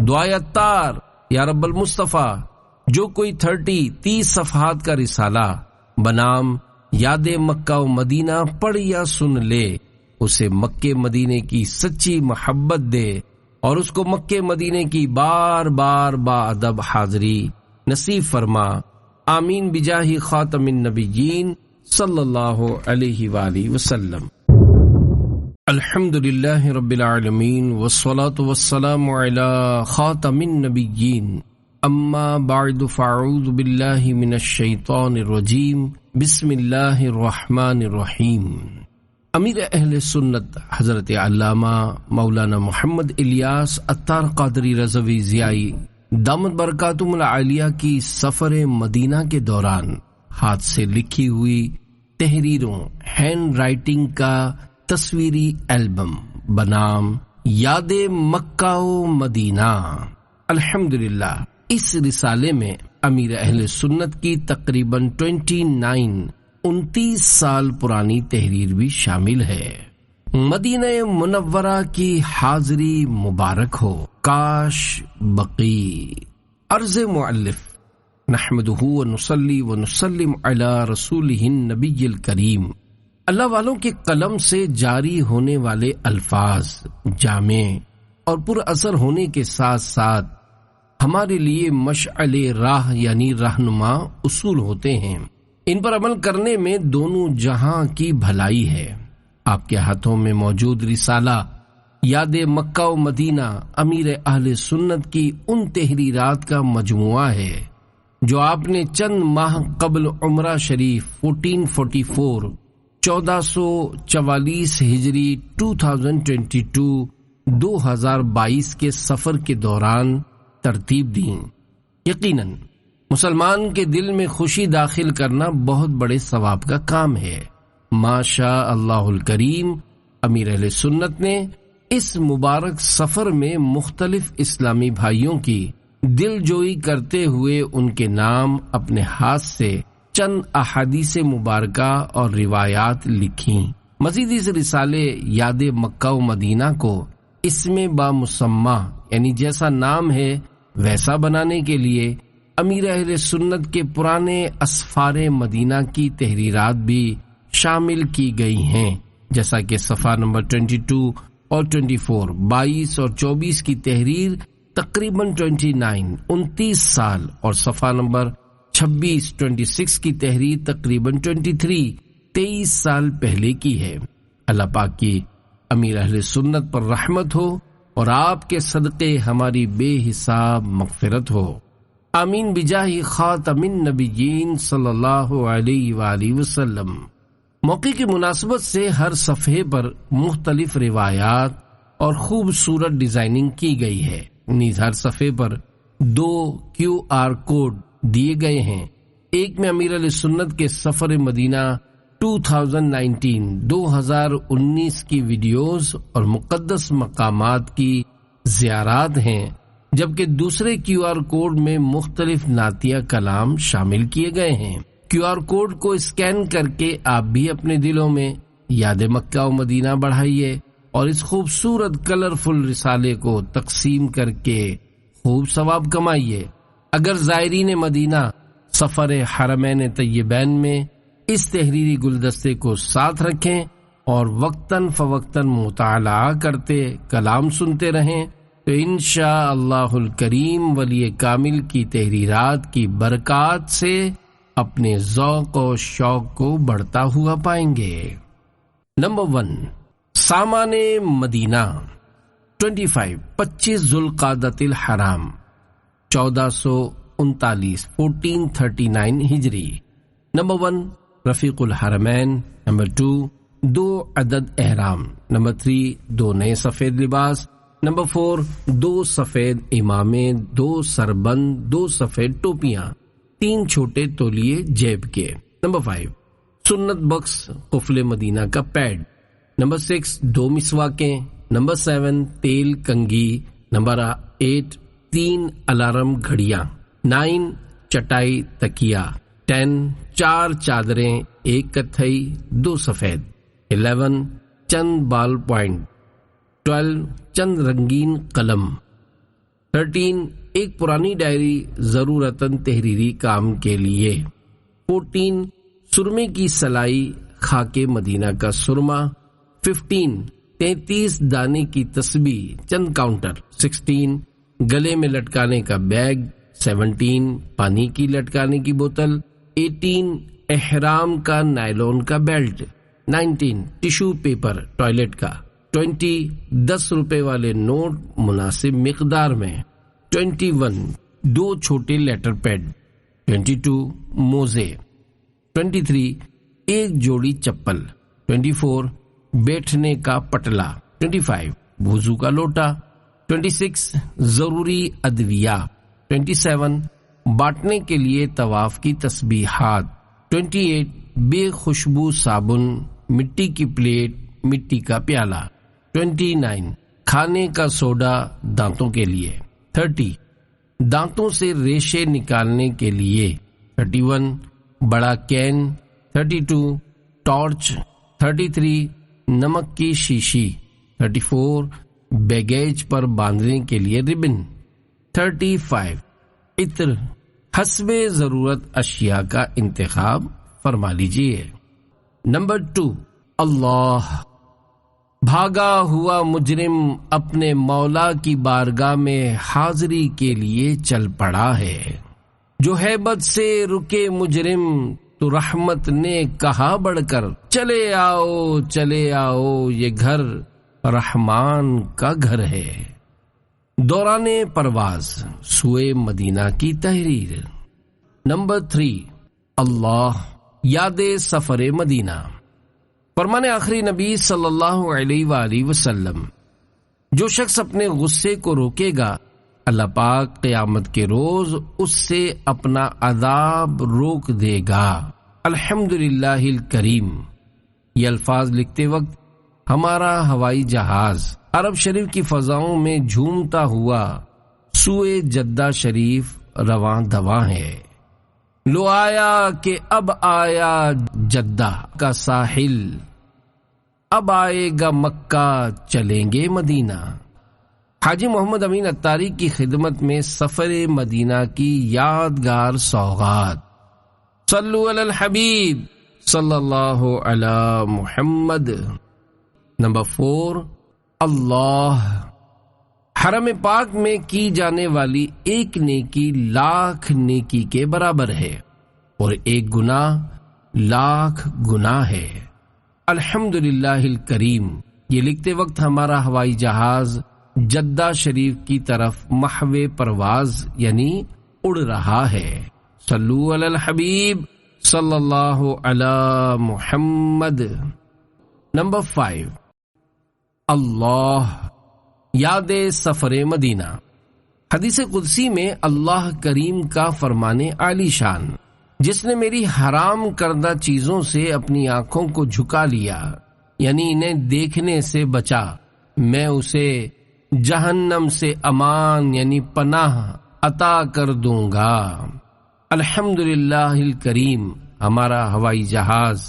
دعائے عطار یا رب المصطفیٰ، جو کوئی 30 صفحات کا رسالہ بنام یاد مکہ و مدینہ پڑھ یا سن لے، اسے مکے مدینے کی سچی محبت دے اور اس کو مکے مدینے کی بار بار با ادب حاضری نصیب فرما، آمین بجاہ خاتم النبیین صلی اللہ علیہ وآلہ وسلم۔ الحمد للہ رب العالمین والصلاة والسلام علی خاتم النبیین، اما بعد فاعوذ باللہ من الشیطان الرجیم، بسم اللہ الرحمن الرحیم۔ امیر اہل سنت حضرت علامہ مولانا محمد الیاس عطار قادری رضوی ضیائی دامت برکاتہم العالیہ کی سفر مدینہ کے دوران ہاتھ سے لکھی ہوئی تحریروں ہینڈ رائٹنگ کا تصویری البم بنام یاد مکہ و مدینہ۔ الحمدللہ اس رسالے میں امیر اہل سنت کی تقریباً 29 سال پرانی تحریر بھی شامل ہے۔ مدینہ منورہ کی حاضری مبارک ہو، کاش بقی۔ عرض مؤلف، نحمدہ ونصلی ونسلم علی رسولہ النبی الکریم۔ اللہ والوں کے قلم سے جاری ہونے والے الفاظ جامع اور پر اثر ہونے کے ساتھ ساتھ ہمارے لیے مشعل راہ یعنی رہنما اصول ہوتے ہیں۔ ان پر عمل کرنے میں دونوں جہاں کی بھلائی ہے۔ آپ کے ہاتھوں میں موجود رسالہ یاد مکہ و مدینہ امیر اہل سنت کی ان تحریرات کا مجموعہ ہے جو آپ نے چند ماہ قبل عمرہ شریف 1444 1444 ہجری 2022 کے سفر کے دوران ترتیب دیں۔ یقیناً مسلمان کے دل میں خوشی داخل کرنا بہت بڑے ثواب کا کام ہے۔ ماشاء اللہ الکریم، امیر اہل سنت نے اس مبارک سفر میں مختلف اسلامی بھائیوں کی دل جوئی کرتے ہوئے ان کے نام اپنے ہاتھ سے چند احادیث مبارکہ اور روایات لکھیں۔ مزید اس رسالے یاد مکہ و مدینہ کو اسم بامسمہ یعنی جیسا نام ہے ویسا بنانے کے لیے امیر اہل سنت کے پرانے اسفار مدینہ کی تحریرات بھی شامل کی گئی ہیں، جیسا کہ صفحہ نمبر 22 اور 24 22 اور 24 کی تحریر تقریباً 29 سال اور صفحہ نمبر 26 26 کی تحریر تقریباً 23 سال پہلے کی ہے۔ اللہ پاک کی امیر اہل سنت پر رحمت ہو اور آپ کے صدقے ہماری بے حساب مغفرت ہو، آمین بجاہ خاتم النبیین صلی اللہ علیہ وآلہ وسلم۔ موقع کی مناسبت سے ہر صفحے پر مختلف روایات اور خوبصورت ڈیزائننگ کی گئی ہے۔ نیز ہر صفحے پر 2 QR کوڈ دیے گئے ہیں۔ ایک میں امیر علیہ سنت کے سفر مدینہ 2019 کی ویڈیوز اور مقدس مقامات کی زیارات ہیں، جبکہ دوسرے QR کوڈ میں مختلف نعتیہ کلام شامل کیے گئے ہیں۔ QR کوڈ کو اسکین کر کے آپ بھی اپنے دلوں میں یاد مکہ و مدینہ بڑھائیے اور اس خوبصورت کلرفل رسالے کو تقسیم کر کے خوب ثواب کمائیے۔ اگر زائرین مدینہ سفر حرمین طیبین میں اس تحریری گلدستے کو ساتھ رکھیں اور وقتاً فوقتاً مطالعہ کرتے کلام سنتے رہیں تو انشاء اللہ الکریم ولی کامل کی تحریرات کی برکات سے اپنے ذوق و شوق کو بڑھتا ہوا پائیں گے۔ نمبر 1، سامان مدینہ 25 ذوالقعدۃ الحرام 1439 ہجری۔ نمبر 1، رفیق الحرمین۔ نمبر 2، 2 عدد احرام۔ نمبر 3، 2 نئے سفید لباس۔ نمبر 4، 2 سفید امامے، 2 سربند، 2 سفید ٹوپیاں، 3 چھوٹے تولیے جیب کے۔ نمبر 5، سنت بخش قفل مدینہ کا پیڈ۔ نمبر 6، 2 مسواکیں۔ نمبر 7، تیل کنگھی۔ نمبر 8، 3 الارم گھڑیاں۔ 9، چٹائی تکیا۔ 10، 4 چادریں، 1 کتھئی 2 سفید۔ 11، چند بال پوائنٹ۔ 12، چند رنگین قلم۔ 13 ایک پرانی ڈائری ضرورتاً تحریری کام کے لیے۔ 14 سرمے کی سلائی خاک مدینہ کا سرما۔ 15 33 دانے کی تسبیح چند کاؤنٹر۔ 16 گلے میں لٹکانے کا بیگ۔ 17 پانی کی لٹکانے کی بوتل۔ 18 احرام کا نائلون کا بیلٹ۔ 19 ٹشو پیپر ٹوائلٹ کا۔ 20 10 روپے والے نوٹ مناسب مقدار میں۔ 21 2 چھوٹے لیٹر پیڈ۔ 22 موزے۔ 23 ایک جوڑی چپل۔ 24 بیٹھنے کا پٹلا۔ 25 وضو کا لوٹا۔ 26 ضروری ادویہ۔ 27 بانٹنے کے لیے طواف کی تسبیحات۔ 28 بے خوشبو صابن، مٹی کی پلیٹ، مٹی کا پیالہ۔ 29 کھانے کا سوڈا دانتوں کے لیے۔ 30 دانتوں سے ریشے نکالنے کے لیے۔ 31 بڑا کین۔ 32 ٹارچ۔ 33 نمک کی شیشی۔ 34 بیگیج پر باندھنے کے لیے ربن۔ 35 عطر۔ حسب ضرورت اشیاء کا انتخاب فرما لیجیے۔ نمبر 2 اللہ۔ بھاگا ہوا مجرم اپنے مولا کی بارگاہ میں حاضری کے لیے چل پڑا ہے۔ جو ہیبت سے رکے مجرم تو رحمت نے کہا بڑھ کر، چلے آؤ یہ گھر رحمان کا گھر ہے۔ دوران پرواز سوئے مدینہ کی تحریر۔ نمبر 3 اللہ یاد سفر مدینہ۔ فرمان آخری نبی صلی اللہ علیہ وآلہ وسلم، جو شخص اپنے غصے کو روکے گا اللہ پاک قیامت کے روز اس سے اپنا عذاب روک دے گا۔ الحمدللہ الکریم۔ یہ الفاظ لکھتے وقت ہمارا ہوائی جہاز عرب شریف کی فضاؤں میں جھومتا ہوا سوئے جدہ شریف رواں دواں ہے۔ لو آیا کہ اب آیا جدہ کا ساحل، اب آئے گا مکہ چلیں گے مدینہ۔ حاجی محمد امین اتاری کی خدمت میں سفر مدینہ کی یادگار سوغات۔ صلو علی الحبیب صلی اللہ علی محمد۔ نمبر 4 اللہ۔ حرم پاک میں کی جانے والی ایک نیکی لاکھ نیکی کے برابر ہے اور ایک گناہ لاکھ گناہ ہے۔ الحمدللہ الکریم۔ یہ لکھتے وقت ہمارا ہوائی جہاز جدہ شریف کی طرف محو پرواز یعنی اڑ رہا ہے۔ صلو علی الحبیب صلی اللہ علی محمد۔ نمبر 5 اللہ یاد سفر مدینہ۔ حدیث قدسی میں اللہ کریم کا فرمانے عالی شان، جس نے میری حرام کردہ چیزوں سے اپنی آنکھوں کو جھکا لیا یعنی انہیں دیکھنے سے بچا، میں اسے جہنم سے امان یعنی پناہ عطا کر دوں گا۔ الحمدللہ الکریم۔ ہمارا ہوائی جہاز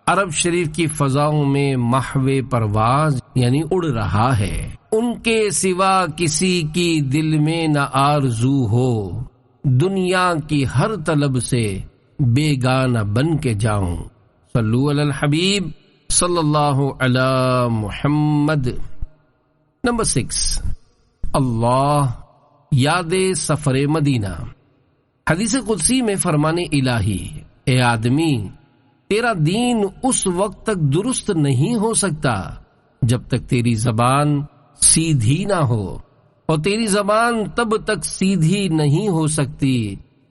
عرب شریف کی فضاؤں میں محو پرواز یعنی اڑ رہا ہے۔ ان کے سوا کسی کی دل میں نہ آرزو ہو، دنیا کی ہر طلب سے بیگانہ بن کے جاؤں۔ صلو علی الحبیب صلی اللہ علی محمد۔ نمبر 6 اللہ یاد سفر مدینہ۔ حدیث قدسی میں فرمان الہی، اے آدمی تیرا دین اس وقت تک درست نہیں ہو سکتا جب تک تیری زبان سیدھی نہ ہو، اور تیری زبان تب تک سیدھی نہیں ہو سکتی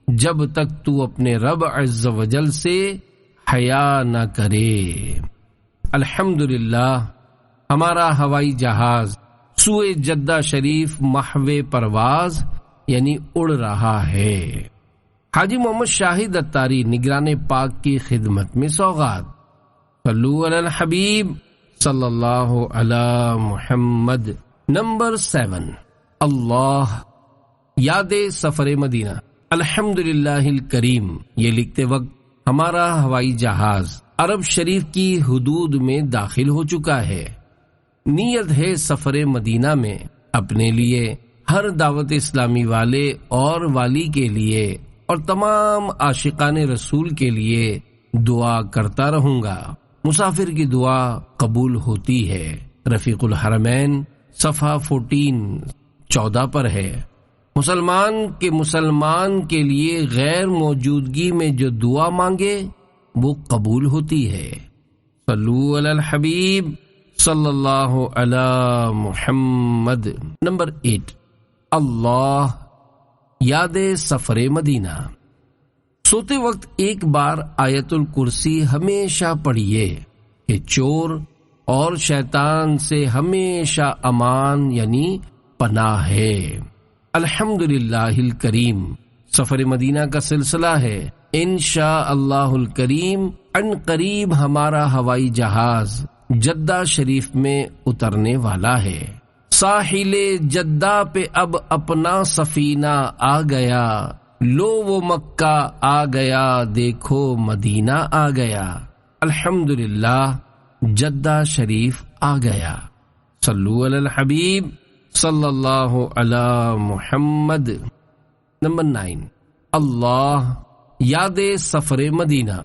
جب تک تو اپنے رب عز و جل سے حیا نہ کرے۔ الحمدللہ ہمارا ہوائی جہاز سوئے جدہ شریف محو پرواز یعنی اڑ رہا ہے۔ حاجی محمد شاہد اتاری نگران پاک کی خدمت میں سوغات۔ صلو علی الحبیب صلی اللہ علی محمد۔ نمبر 7 اللہ یاد سفر مدینہ۔ الحمدللہ الکریم۔ یہ لکھتے وقت ہمارا ہوائی جہاز عرب شریف کی حدود میں داخل ہو چکا ہے۔ نیت ہے سفر مدینہ میں اپنے لیے ہر دعوت اسلامی والے اور والی کے لیے اور تمام عاشقان رسول کے لیے دعا کرتا رہوں گا۔ مسافر کی دعا قبول ہوتی ہے۔ رفیق الحرمین صفحہ 14 پر ہے۔ مسلمان کے لیے غیر موجودگی میں جو دعا مانگے وہ قبول ہوتی ہے۔ صلو علی الحبیب صلی اللہ علی محمد۔ نمبر 8، اللہ یاد سفر مدینہ۔ سوتے وقت ایک بار آیت الکرسی ہمیشہ پڑھیے کہ چور اور شیطان سے ہمیشہ امان یعنی پناہ ہے۔ الحمدللہ الکریم سفر مدینہ کا سلسلہ ہے۔ انشاء اللہ الکریم ان قریب ہمارا ہوائی جہاز جدہ شریف میں اترنے والا ہے۔ ساحل جدہ پہ اب اپنا سفینہ آ گیا، لو وہ مکہ آ گیا، دیکھو مدینہ آ گیا۔ الحمدللہ جدہ شریف آ گیا۔ صلو علی الحبیب صلی اللہ علی محمد۔ نمبر 9، اللہ یاد سفر مدینہ۔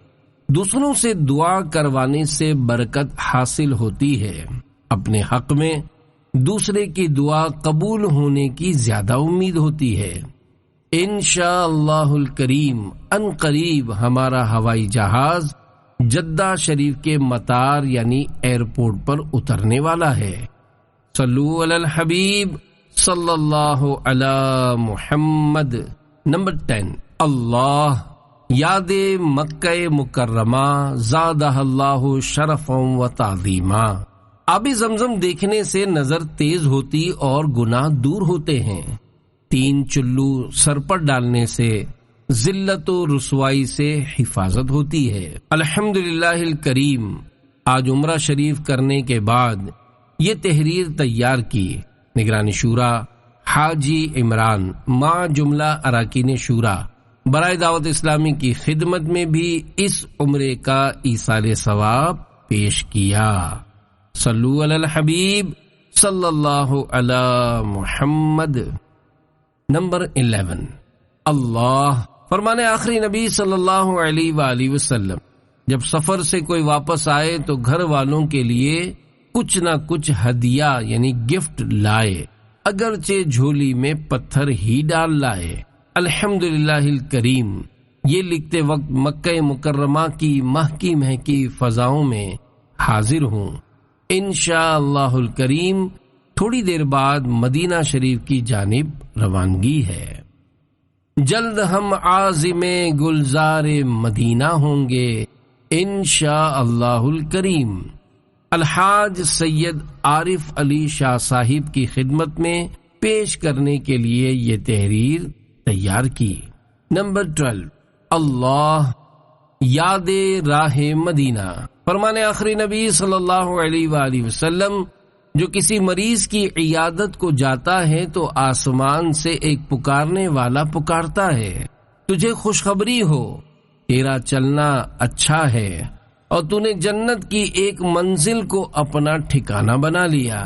دوسروں سے دعا کروانے سے برکت حاصل ہوتی ہے۔ اپنے حق میں دوسرے کی دعا قبول ہونے کی زیادہ امید ہوتی ہے۔ انشاء اللہ الکریم ان قریب ہمارا ہوائی جہاز جدہ شریف کے مطار یعنی ایئرپورٹ پر اترنے والا ہے۔ صلو علی الحبیب صلی اللہ علی محمد۔ نمبر 10، اللہ یاد مکہ مکرمہ زادہ اللہ شرفا و تعظیما۔ آب زمزم دیکھنے سے نظر تیز ہوتی اور گناہ دور ہوتے ہیں۔ 3 چلو سر پر ڈالنے سے ذلت و رسوائی سے حفاظت ہوتی ہے۔ الحمدللہ الکریم آج عمرہ شریف کرنے کے بعد یہ تحریر تیار کی۔ نگران شورا حاجی عمران مع جملہ اراکین شورا برائے دعوت اسلامی کی خدمت میں بھی اس عمرے کا ایصال ثواب پیش کیا۔ صلو علی الحبیب صلی اللہ علی محمد۔ نمبر 11، اللہ فرمانے آخری نبی صلی اللہ علیہ وآلہ وسلم جب سفر سے کوئی واپس آئے تو گھر والوں کے لیے کچھ نہ کچھ ہدیہ یعنی گفٹ لائے، اگرچہ جھولی میں پتھر ہی ڈال لائے۔ الحمدللہ الکریم یہ لکھتے وقت مکہ مکرمہ کی مہکی مہکی فضاؤں میں حاضر ہوں۔ انشاء اللہ الکریم تھوڑی دیر بعد مدینہ شریف کی جانب روانگی ہے۔ جلد ہم عازم گلزار مدینہ ہوں گے انشاء اللہ الکریم۔ الحاج سید عارف علی شاہ صاحب کی خدمت میں پیش کرنے کے لیے یہ تحریر تیار کی۔ نمبر 12، اللہ یاد راہ مدینہ فرمانے آخری نبی صلی اللہ علیہ وآلہ وسلم جو کسی مریض کی عیادت کو جاتا ہے تو آسمان سے ایک پکارنے والا پکارتا ہے، تجھے خوشخبری ہو، تیرا چلنا اچھا ہے اور تو نے جنت کی ایک منزل کو اپنا ٹھکانہ بنا لیا۔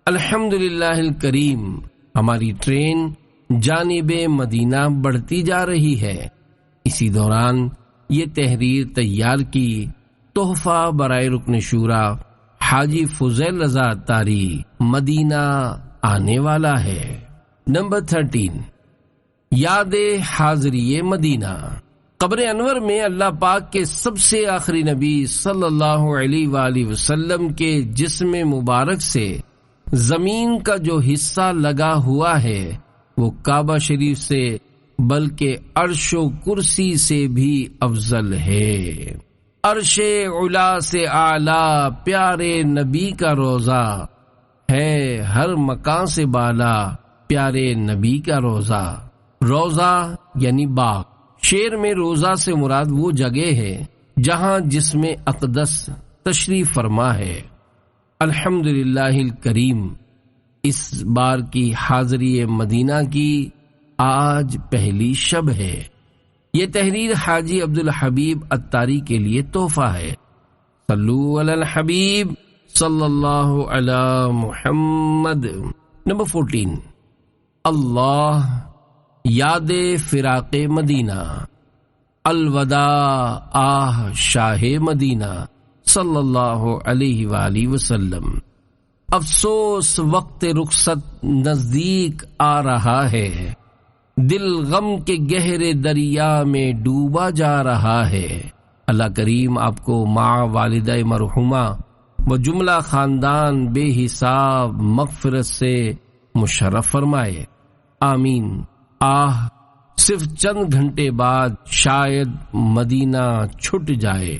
الحمدللہ الکریم ہماری ٹرین جانب مدینہ بڑھتی جا رہی ہے۔ اسی دوران یہ تحریر تیار کی۔ تحفہ برائے رکن شورا حاجی فضیل رضا اتاری مدینہ آنے والا ہے۔ نمبر 13، یاد حاضری مدینہ قبر انور میں اللہ پاک کے سب سے آخری نبی صلی اللہ علیہ وآلہ وسلم کے جسم مبارک سے زمین کا جو حصہ لگا ہوا ہے وہ کعبہ شریف سے بلکہ عرش و کرسی سے بھی افضل ہے۔ عرش علا سے اعلیٰ پیارے نبی کا روضہ ہے، ہر مکان سے بالا پیارے نبی کا روضہ۔ روضہ یعنی باغ، شعر میں روضہ سے مراد وہ جگہ ہے جہاں جسم اقدس تشریف فرما ہے۔ الحمدللہ الکریم اس بار کی حاضری مدینہ کی آج پہلی شب ہے۔ یہ تحریر حاجی عبدالحبیب اتاری کے لیے تحفہ ہے۔ صلو علی الحبیب صلی اللہ علی محمد۔ نمبر 14، اللہ یاد فراق مدینہ، الوداع آہ شاہ مدینہ صلی اللہ علیہ وآلہ وسلم۔ افسوس وقت رخصت نزدیک آ رہا ہے، دل غم کے گہرے دریا میں ڈوبا جا رہا ہے۔ اللہ کریم آپ کو ماں والدہ مرحومہ و جملہ خاندان بے حساب مغفرت سے مشرف فرمائے، آمین۔ صرف چند گھنٹے بعد شاید مدینہ چھٹ جائے۔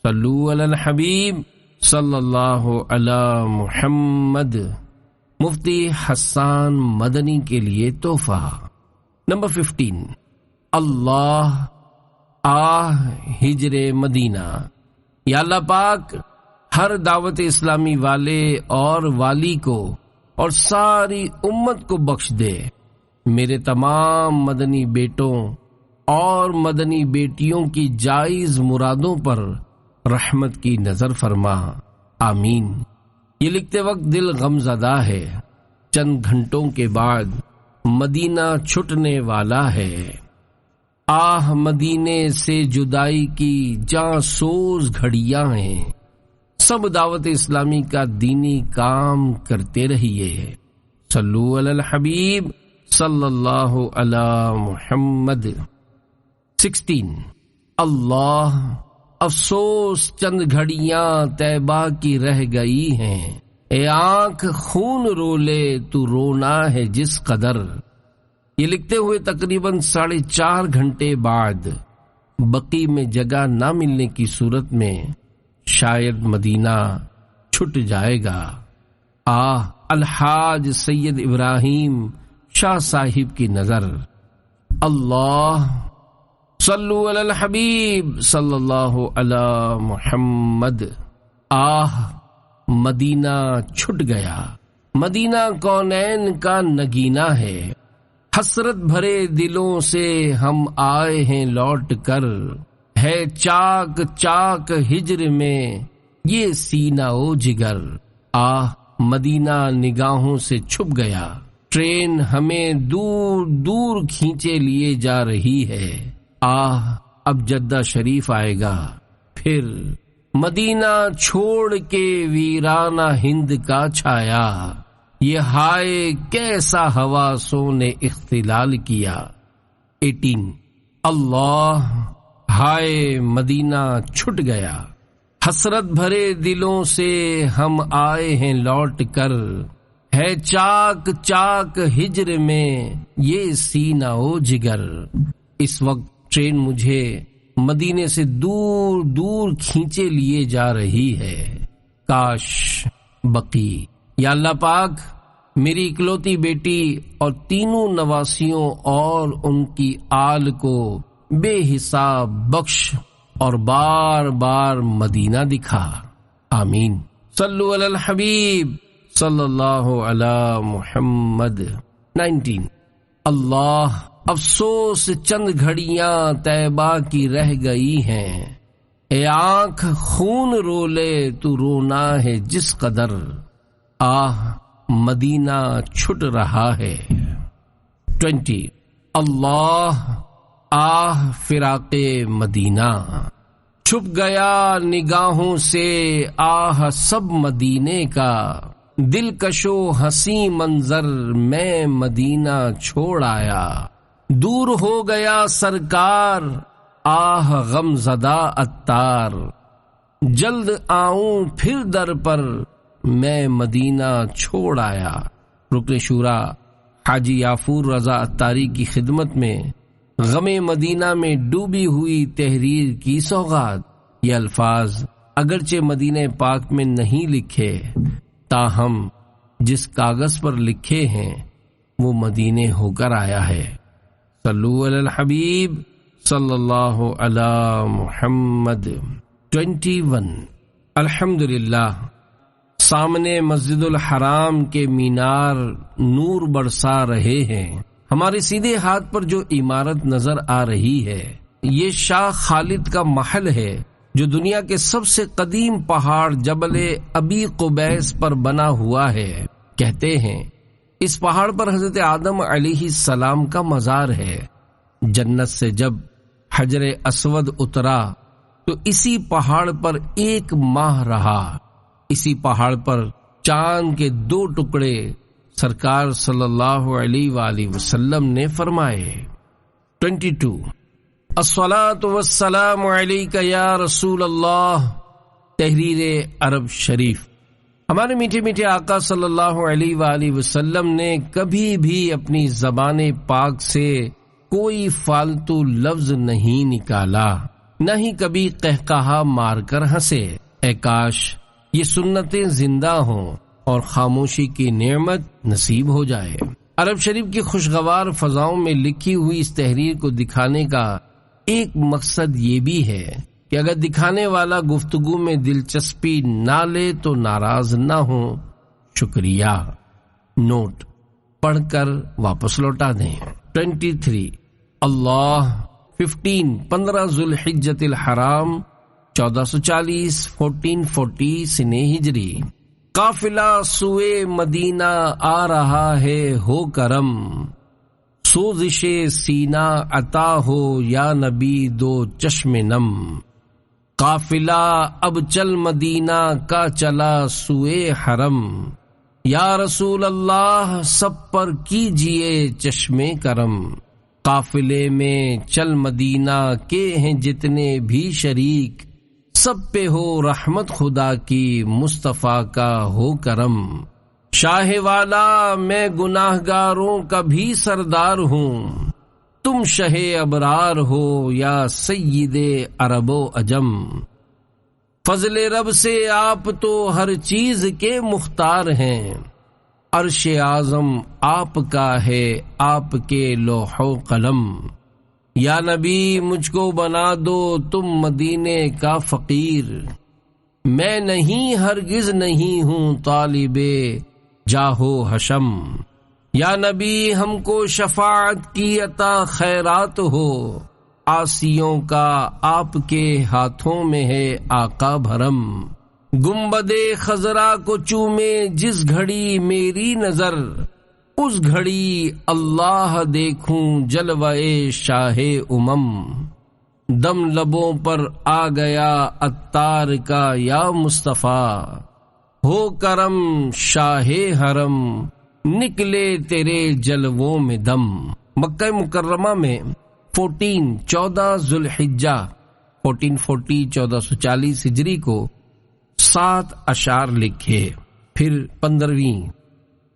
صلو علی الحبیب صلی اللہ علی محمد۔ مفتی حسان مدنی کے لیے تحفہ۔ نمبر 15، اللہ ہجر مدینہ۔ یا اللہ پاک ہر دعوت اسلامی والے اور والی کو اور ساری امت کو بخش دے، میرے تمام مدنی بیٹوں اور مدنی بیٹیوں کی جائز مرادوں پر رحمت کی نظر فرما، آمین۔ یہ لکھتے وقت دل غم زدہ ہے، چند گھنٹوں کے بعد مدینہ چھٹنے والا ہے۔ مدینے سے جدائی کی جاں سوز گھڑیاں ہیں، سب دعوت اسلامی کا دینی کام کرتے رہیے۔ صلو علی الحبیب صلی اللہ علی محمد۔ 16، اللہ افسوس چند گھڑیاں طیبہ کی رہ گئی ہیں، اے آنکھ خون رو لے تو رونا ہے جس قدر۔ یہ لکھتے ہوئے تقریباً 4.5 گھنٹے بعد بقی میں جگہ نہ ملنے کی صورت میں شاید مدینہ چھٹ جائے گا۔ الحاج سید ابراہیم شاہ صاحب کی نظر۔ اللہ صلو علی الحبیب صلی اللہ علی محمد۔ مدینہ چھٹ گیا، مدینہ کونین کا نگینہ ہے، حسرت بھرے دلوں سے ہم آئے ہیں لوٹ کر، ہے چاک چاک ہجر میں یہ سینہ و جگر۔ مدینہ نگاہوں سے چھپ گیا، ٹرین ہمیں دور دور کھینچے لیے جا رہی ہے۔ اب جدہ شریف آئے گا، پھر مدینہ چھوڑ کے ویرانہ ہند کا چھایا، یہ ہائے کیسا حواسوں نے اختلال کیا۔ 18، اللہ ہائے مدینہ چھٹ گیا، حسرت بھرے دلوں سے ہم آئے ہیں لوٹ کر، ہے چاک چاک ہجر میں یہ سینہ و جگر۔ اس وقت ٹرین مجھے مدینے سے دور دور کھینچے لیے جا رہی ہے، کاش بقی۔ یا اللہ پاک میری اکلوتی بیٹی اور تینوں نواسیوں اور ان کی آل کو بے حساب بخش اور بار بار مدینہ دکھا، آمین۔ صلو علی الحبیب صلی اللہ علی محمد۔ 19، اللہ افسوس چند گھڑیاں طیبہ کی رہ گئی ہیں، اے آنکھ خون رو لے تو رونا ہے جس قدر، مدینہ چھٹ رہا ہے۔ 20، اللہ فراق مدینہ، چھپ گیا نگاہوں سے سب مدینے کا، دلکش و حسیں منظر میں مدینہ چھوڑ آیا، دور ہو گیا سرکار غم زدہ عطار، جلد آؤں پھر در پر میں مدینہ چھوڑ آیا۔ رکن شورا حاجی یافور رضا عطاری کی خدمت میں غم مدینہ میں ڈوبی ہوئی تحریر کی سوغات۔ یہ الفاظ اگرچہ مدینہ پاک میں نہیں لکھے، تاہم جس کاغذ پر لکھے ہیں وہ مدینے ہو کر آیا ہے۔ صلو علی الحبیب صلی اللہ علی محمد۔ 21، الحمدللہ سامنے مسجد الحرام کے مینار نور برسا رہے ہیں، ہمارے سیدھے ہاتھ پر جو عمارت نظر آ رہی ہے یہ شاہ خالد کا محل ہے جو دنیا کے سب سے قدیم پہاڑ جبل ابی قبیس پر بنا ہوا ہے۔ کہتے ہیں اس پہاڑ پر حضرت آدم علیہ السلام کا مزار ہے۔ جنت سے جب حجر اسود اترا تو اسی پہاڑ پر 1 ماہ رہا۔ اسی پہاڑ پر چاند کے 2 ٹکڑے سرکار صلی اللہ علیہ وآلہ وسلم نے فرمائے۔ 22 الصلاۃ والسلام علیک یا رسول اللہ۔ تحریر عرب شریف۔ ہمارے میٹھے میٹھے آقا صلی اللہ علیہ وآلہ وسلم نے کبھی بھی اپنی زبان پاک سے کوئی فالتو لفظ نہیں نکالا، نہ ہی کبھی قہقہا مار کر ہنسے۔ اے کاش یہ سنتیں زندہ ہوں اور خاموشی کی نعمت نصیب ہو جائے۔ عرب شریف کی خوشگوار فضاؤں میں لکھی ہوئی اس تحریر کو دکھانے کا ایک مقصد یہ بھی ہے کہ اگر دکھانے والا گفتگو میں دلچسپی نہ لے تو ناراض نہ ہو۔ شکریہ۔ نوٹ پڑھ کر واپس لوٹا دیں۔ 23 اللہ 15 ذوالحجۃ الحرام 1440 1440 سنہ ہجری۔ قافلہ سوئے مدینہ آ رہا ہے ہو کرم، سوزش سینہ عطا ہو یا نبی دو چشم نم۔ قافلہ اب چل مدینہ کا چلا سوئے حرم، یا رسول اللہ سب پر کیجئے چشم کرم۔ قافلے میں چل مدینہ کے ہیں جتنے بھی شریک، سب پہ ہو رحمت خدا کی مصطفیٰ کا ہو کرم۔ شاہ والا میں گناہ گاروں کا بھی سردار ہوں، تم شہ ابرار ہو یا سید عرب و عجم۔ فضل رب سے آپ تو ہر چیز کے مختار ہیں، عرش اعظم آپ کا ہے آپ کے لوح و قلم۔ یا نبی مجھ کو بنا دو تم مدینے کا فقیر، میں نہیں ہرگز نہیں ہوں طالب جاہو حشم۔ یا نبی ہم کو شفاعت کی عطا خیرات ہو، عاصیوں کا آپ کے ہاتھوں میں ہے آقا بھرم۔ گنبد خضرا کو چومے جس گھڑی میری نظر، اس گھڑی اللہ دیکھوں جلوہ شاہ امم۔ دم لبوں پر آ گیا عطار کا یا مصطفیٰ، ہو کرم شاہ حرم نکلے تیرے جلووں میں دم۔ مکہ مکرمہ میں 14 ذوالحجہ 1440 1440 ہجری کو 7 اشعار لکھے۔ پھر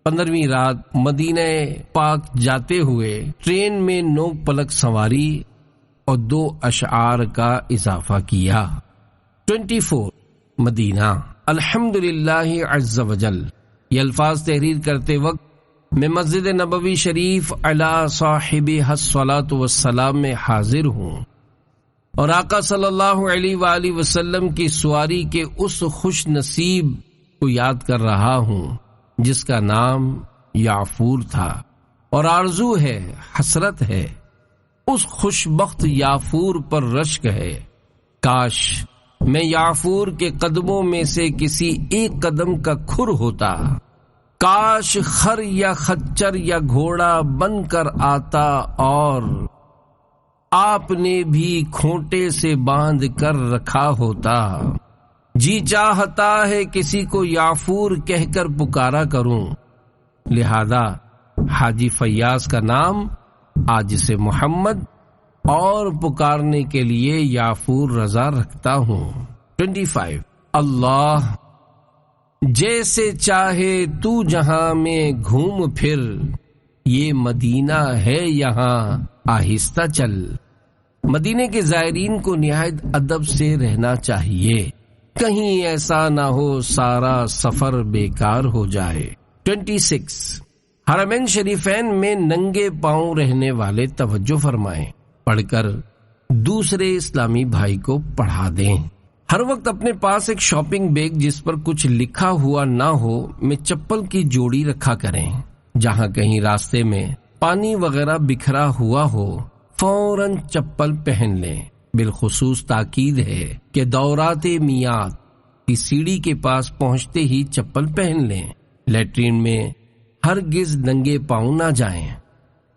15ویں رات مدینہ پاک جاتے ہوئے ٹرین میں نوک پلک سواری اور 2 اشعار کا اضافہ کیا۔ 24 مدینہ الحمدللہ عز وجل۔ یہ الفاظ تحریر کرتے وقت میں مسجد نبوی شریف علی صاحبہ الصلاۃ والسلام میں حاضر ہوں اور آقا صلی اللہ علیہ وآلہ وسلم کی سواری کے اس خوش نصیب کو یاد کر رہا ہوں جس کا نام یعفور تھا، اور آرزو ہے، حسرت ہے، اس خوش بخت یعفور پر رشک ہے۔ کاش میں یعفور کے قدموں میں سے کسی ایک قدم کا کھر ہوتا، کاش خر یا خچر یا گھوڑا بن کر آتا اور آپ نے بھی کھونٹے سے باندھ کر رکھا ہوتا۔ جی چاہتا ہے کسی کو یعفور کہہ کر پکارا کروں، لہذا حاجی فیاض کا نام آج سے محمد اور پکارنے کے لیے یعفور رضا رکھتا ہوں۔ 25 اللہ جیسے چاہے تو جہاں میں گھوم پھر، یہ مدینہ ہے یہاں آہستہ چل۔ مدینے کے زائرین کو نہایت ادب سے رہنا چاہیے، کہیں ایسا نہ ہو سارا سفر بیکار ہو جائے۔ 26 حرمین شریفین میں ننگے پاؤں رہنے والے توجہ فرمائیں، پڑھ کر دوسرے اسلامی بھائی کو پڑھا دیں۔ ہر وقت اپنے پاس ایک شاپنگ بیگ جس پر کچھ لکھا ہوا نہ ہو میں چپل کی جوڑی رکھا کریں۔ جہاں کہیں راستے میں پانی وغیرہ بکھرا ہوا ہو فوراً چپل پہن لیں۔ بالخصوص تاکید ہے کہ دورات میعاد کی سیڑھی کے پاس پہنچتے ہی چپل پہن لیں۔ لیٹرین میں ہرگز ننگے پاؤں نہ جائیں۔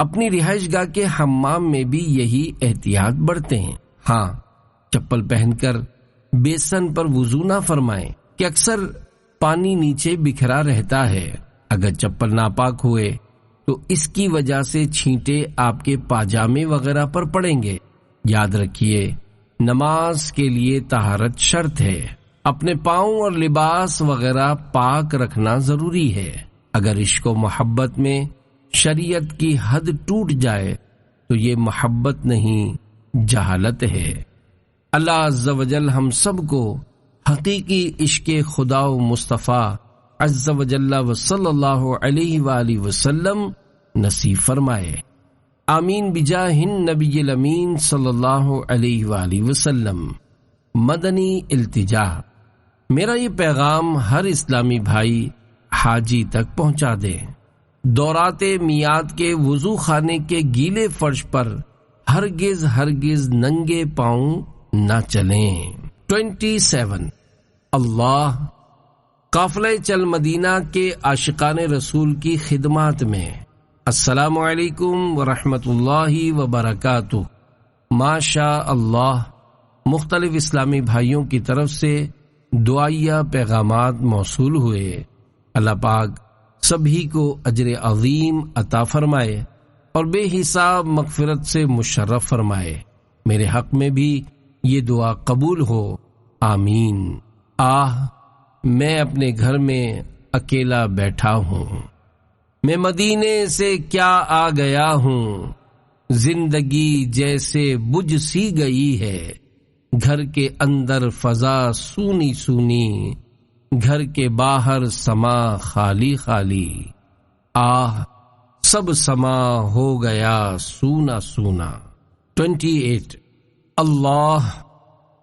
اپنی رہائش گاہ کے حمام میں بھی یہی احتیاط برتیں۔ ہاں، چپل پہن کر بیسن پر وضو نہ فرمائیں کہ اکثر پانی نیچے بکھرا رہتا ہے۔ اگر چپل ناپاک ہوئے تو اس کی وجہ سے چھینٹے آپ کے پاجامے وغیرہ پر پڑیں گے۔ یاد رکھیے، نماز کے لیے طہارت شرط ہے۔ اپنے پاؤں اور لباس وغیرہ پاک رکھنا ضروری ہے۔ اگر عشق و محبت میں شریعت کی حد ٹوٹ جائے تو یہ محبت نہیں، جہالت ہے۔ اللہ عز و جل ہم سب کو حقیقی عشق خدا و مصطفیٰ عز و جل و صلی اللہ علیہ وآلہ وسلم نصیب فرمائے۔ آمین بجاہ النبی الامین صلی اللہ علیہ وآلہ وسلم۔ مدنی التجا، میرا یہ پیغام ہر اسلامی بھائی حاجی تک پہنچا دے۔ دورات میعاد کے وضو خانے کے گیلے فرش پر ہرگز ننگے پاؤں نہ چلیں۔ 27 اللہ قافلہ چل مدینہ کے عاشقان رسول کی خدمات میں، السلام علیکم ورحمۃ اللہ وبرکاتہ۔ ماشاء اللہ، مختلف اسلامی بھائیوں کی طرف سے دعائیہ پیغامات موصول ہوئے۔ اللہ پاک سبھی کو اجر عظیم عطا فرمائے اور بے حساب مغفرت سے مشرف فرمائے۔ میرے حق میں بھی یہ دعا قبول ہو، آمین۔ میں اپنے گھر میں اکیلا بیٹھا ہوں، میں مدینے سے کیا آ گیا ہوں، زندگی جیسے بجھ سی گئی ہے، گھر کے اندر فضا سونی سونی، گھر کے باہر سما خالی خالی، سب سما ہو گیا سونا سونا۔ 28 اللہ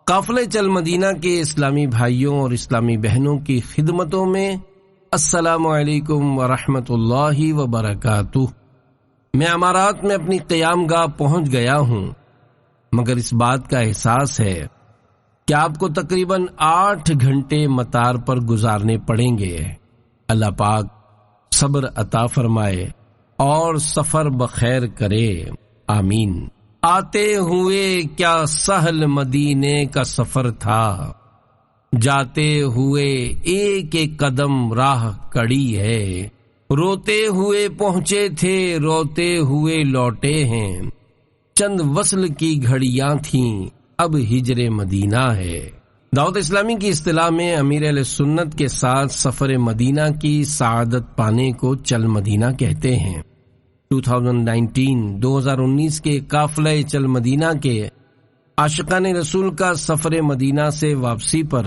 قافلہ چل مدینہ کے اسلامی بھائیوں اور اسلامی بہنوں کی خدمتوں میں السلام علیکم ورحمۃ اللہ وبرکاتہ۔ میں امارات میں اپنی قیام گاہ پہنچ گیا ہوں، مگر اس بات کا احساس ہے کہ آپ کو تقریباً 8 گھنٹے مطار پر گزارنے پڑیں گے۔ اللہ پاک صبر عطا فرمائے اور سفر بخیر کرے، آمین۔ آتے ہوئے کیا سہل مدینے کا سفر تھا، جاتے ہوئے ایک ایک قدم راہ کڑی ہے، روتے ہوئے پہنچے تھے روتے ہوئے لوٹے ہیں، چند وصل کی گھڑیاں تھیں اب ہجر مدینہ ہے۔ دعوت اسلامی کی اصطلاح میں امیر اہل سنت کے ساتھ سفر مدینہ کی سعادت پانے کو چل مدینہ کہتے ہیں۔ 2019 کے قافلہ چل مدینہ کے عاشقان رسول کا سفر مدینہ سے واپسی پر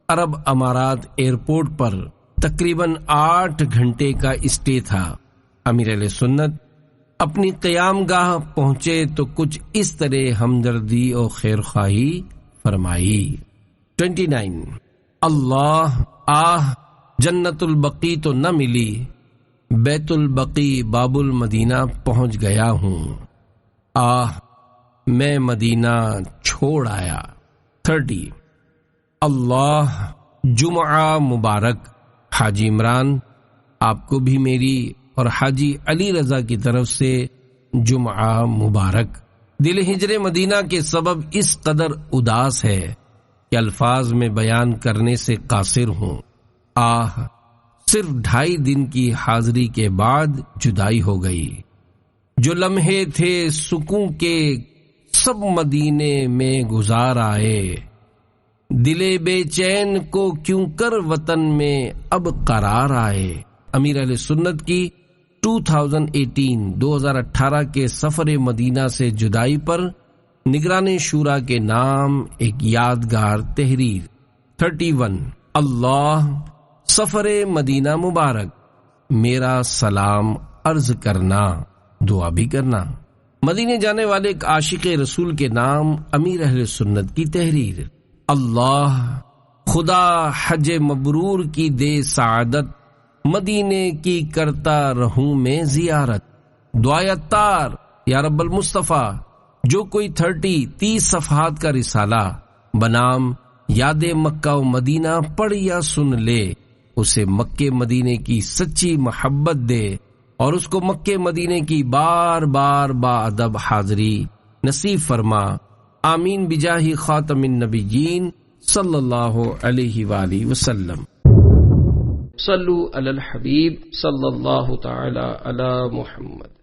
عرب امارات ایئرپورٹ پر تقریباً 8 گھنٹے کا اسٹے تھا۔ امیر اہل سنت اپنی قیام گاہ پہنچے تو کچھ اس طرح ہمدردی اور خیرخواہی فرمائی۔ 29 اللہ جنت البقیع تو نہ ملی، بیت البقیع باب المدینہ پہنچ گیا ہوں، میں مدینہ چھوڑ آیا۔ 30 اللہ جمعہ مبارک۔ حاجی عمران، آپ کو بھی میری اور حاجی علی رضا کی طرف سے جمعہ مبارک۔ دل ہجر مدینہ کے سبب اس قدر اداس ہے کہ الفاظ میں بیان کرنے سے قاصر ہوں۔ صرف 2.5 دن کی حاضری کے بعد جدائی ہو گئی۔ جو لمحے تھے سکون کے سب مدینے میں گزار آئے، دل بے چین کو کیوں کر وطن میں اب قرار آئے۔ امیر اہل سنت کی 2018 کے سفر مدینہ سے جدائی پر نگران شورا کے نام ایک یادگار تحریر۔ 31 اللہ سفر مدینہ مبارک، میرا سلام عرض کرنا، دعا بھی کرنا۔ مدینے جانے والے ایک عاشق رسول کے نام امیر اہل سنت کی تحریر۔ اللہ خدا حج مبرور کی دے سعادت، مدینے کی کرتا رہوں میں زیارت۔ دعائے اتار یا رب المصطفیٰ، جو کوئی 30 صفحات کا رسالہ بنام یاد مکہ و مدینہ پڑھ یا سن لے، اسے مکے مدینے کی سچی محبت دے اور اس کو مکے مدینے کی بار بار با ادب حاضری نصیب فرما، آمین بجاہ خاتم النبیین صلی اللہ علیہ وآلہ وسلم۔ صلو علی الحبیب صلی اللہ تعالی علی محمد۔